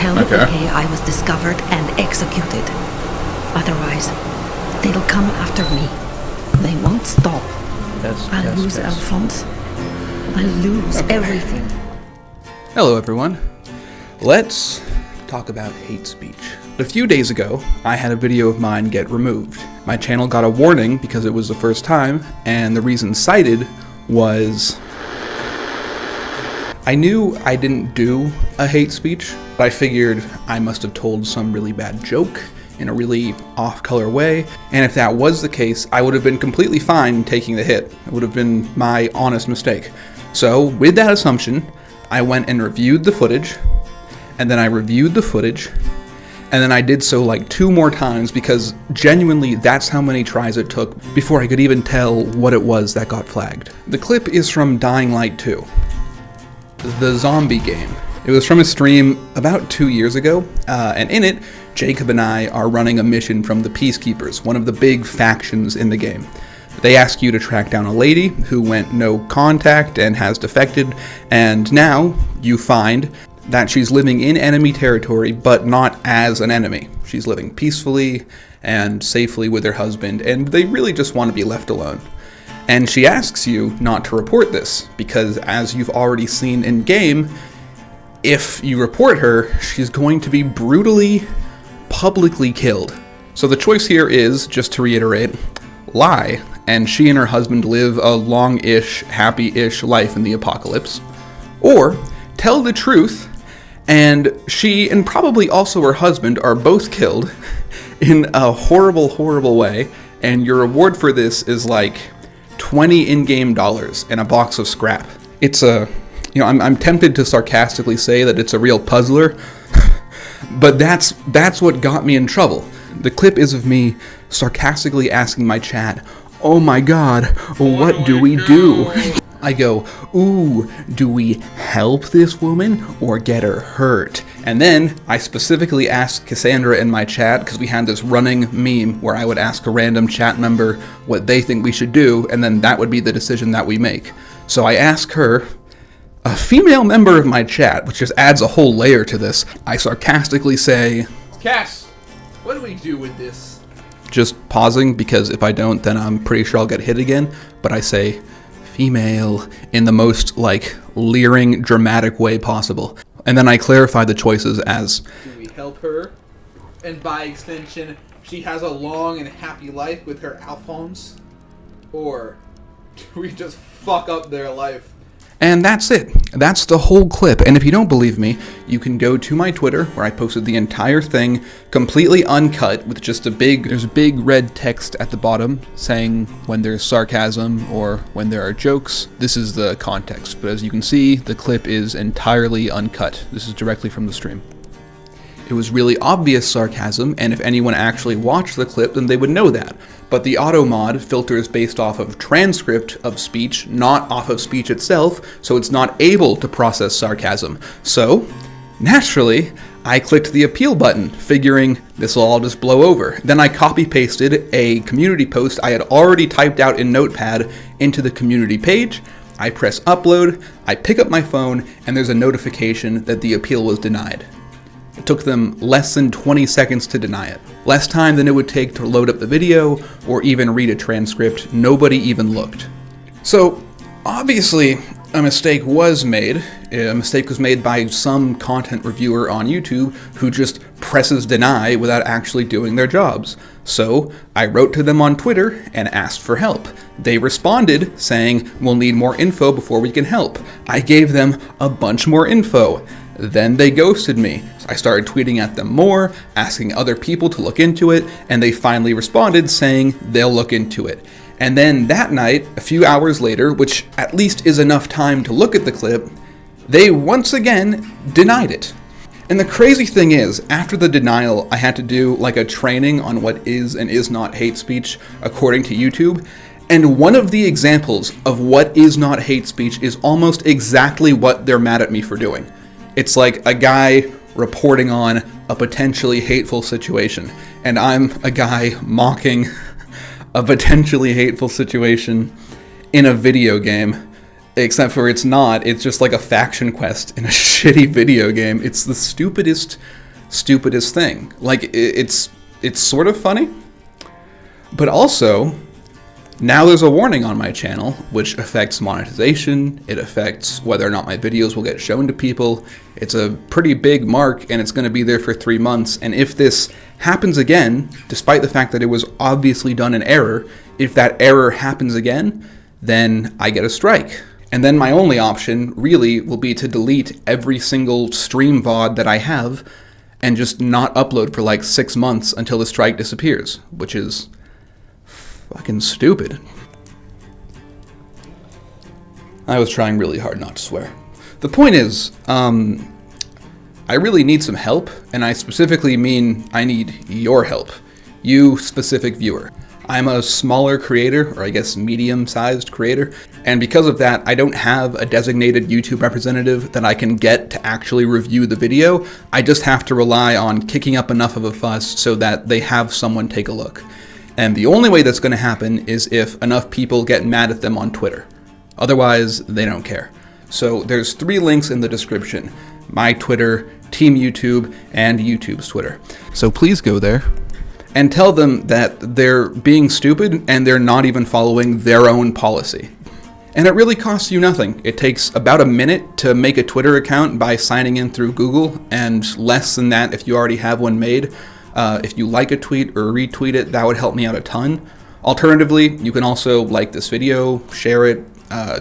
Okay, I was discovered and executed. Otherwise, they'll come after me. They won't stop. I'll lose Alphonse. I'll lose everything. Hello everyone. Let's talk about hate speech. A few days ago, I had a video of mine get removed. My channel got a warning because it was the first time, and the reason cited was I knew I didn't do a hate speech, but I figured I must have told some really bad joke in a really off-color way, and if that was the case, I would have been completely fine taking the hit. It would have been my honest mistake. So, with that assumption, I went and reviewed the footage, and then I reviewed the footage, and then I did so like 2 more times because genuinely that's how many tries it took before I could even tell what it was that got flagged. The clip is from Dying Light 2, the zombie game. It was from a stream about 2 years ago, and in it, Jacob and I are running a mission from the Peacekeepers, one of the big factions in the game. They ask you to track down a lady who went no contact and has defected, and now you find that she's living in enemy territory, but not as an enemy. She's living peacefully and safely with her husband, and they really just want to be left alone. And she asks you not to report this, because as you've already seen in game, if you report her, she's going to be brutally, publicly killed. So the choice here is, just to reiterate, lie, and she and her husband live a long-ish, happy-ish life in the apocalypse. Or tell the truth, and she and probably also her husband are both killed in a horrible, horrible way, and your reward for this is like 20 in-game dollars and a box of scrap. It's I'm tempted to sarcastically say that it's a real puzzler, but that's what got me in trouble. The clip is of me sarcastically asking my chat, "Oh my god, what do we do?" I go, "Ooh, do we help this woman or get her hurt?" And then I specifically asked Cassandra in my chat, because we had this running meme where I would ask a random chat member what they think we should do, and then that would be the decision that we make. So I ask her, a female member of my chat, which just adds a whole layer to this. I sarcastically say, "Cass, what do we do with this?" Just pausing, because if I don't, then I'm pretty sure I'll get hit again. But I say, "female," in the most, leering, dramatic way possible. And then I clarify the choices as, do we help her? And by extension, she has a long and happy life with her Alphonse? Or do we just fuck up their life? And that's it. That's the whole clip. And if you don't believe me, you can go to my Twitter, where I posted the entire thing, completely uncut, with just there's big red text at the bottom saying when there's sarcasm or when there are jokes. This is the context. But as you can see, the clip is entirely uncut. This is directly from the stream. It was really obvious sarcasm, and if anyone actually watched the clip, then they would know that. But the auto mod filters based off of transcript of speech, not off of speech itself, so it's not able to process sarcasm. So, naturally, I clicked the appeal button, figuring this will all just blow over. Then I copy-pasted a community post I had already typed out in Notepad into the community page. I press upload, I pick up my phone, and there's a notification that the appeal was denied. It took them less than 20 seconds to deny it. Less time than it would take to load up the video or even read a transcript. Nobody even looked. So, obviously, a mistake was made. A mistake was made by some content reviewer on YouTube who just presses deny without actually doing their jobs. So, I wrote to them on Twitter and asked for help. They responded saying, "We'll need more info before we can help." I gave them a bunch more info. Then they ghosted me. I started tweeting at them more, asking other people to look into it, and they finally responded saying they'll look into it. And then that night, a few hours later, which at least is enough time to look at the clip, they once again denied it. And the crazy thing is, after the denial, I had to do a training on what is and is not hate speech according to YouTube. And one of the examples of what is not hate speech is almost exactly what they're mad at me for doing. It's like a guy reporting on a potentially hateful situation, and I'm a guy mocking a potentially hateful situation in a video game. Except for it's not. It's just like a faction quest in a shitty video game. It's the stupidest thing. Like, it's sort of funny, but also, now there's a warning on my channel, which affects monetization. It affects whether or not my videos will get shown to people. It's a pretty big mark, and it's going to be there for 3 months. And if this happens again, despite the fact that it was obviously done in error, if that error happens again, then I get a strike. And then my only option really will be to delete every single stream VOD that I have and just not upload for like 6 months until the strike disappears, which is fucking stupid. I was trying really hard not to swear. The point is, I really need some help, and I specifically mean I need your help, you specific viewer. I'm a smaller creator, or I guess medium-sized creator, and because of that, I don't have a designated YouTube representative that I can get to actually review the video. I just have to rely on kicking up enough of a fuss so that they have someone take a look. And the only way that's going to happen is if enough people get mad at them on Twitter. Otherwise, they don't care. So there's 3 links in the description: my Twitter, Team YouTube, and YouTube's Twitter. So please go there and tell them that they're being stupid and they're not even following their own policy. And it really costs you nothing. It takes about a minute to make a Twitter account by signing in through Google, and less than that if you already have one made. If you like a tweet or retweet it, that would help me out a ton. Alternatively, you can also like this video, share it,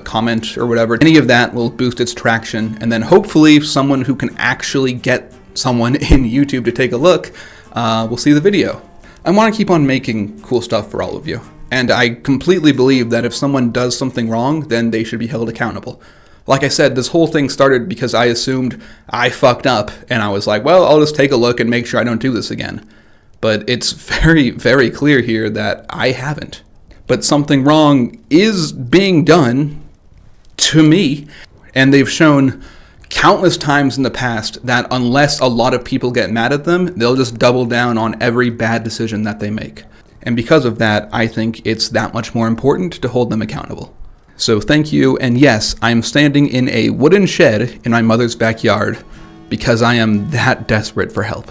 comment or whatever. Any of that will boost its traction, and then hopefully someone who can actually get someone in YouTube to take a look will see the video. I want to keep on making cool stuff for all of you. And I completely believe that if someone does something wrong, then they should be held accountable. Like I said, this whole thing started because I assumed I fucked up, and I was like, well, I'll just take a look and make sure I don't do this again. But it's very, very clear here that I haven't. But something wrong is being done to me, and they've shown countless times in the past that unless a lot of people get mad at them, they'll just double down on every bad decision that they make. And because of that, I think it's that much more important to hold them accountable. So thank you, and yes, I'm standing in a wooden shed in my mother's backyard because I am that desperate for help.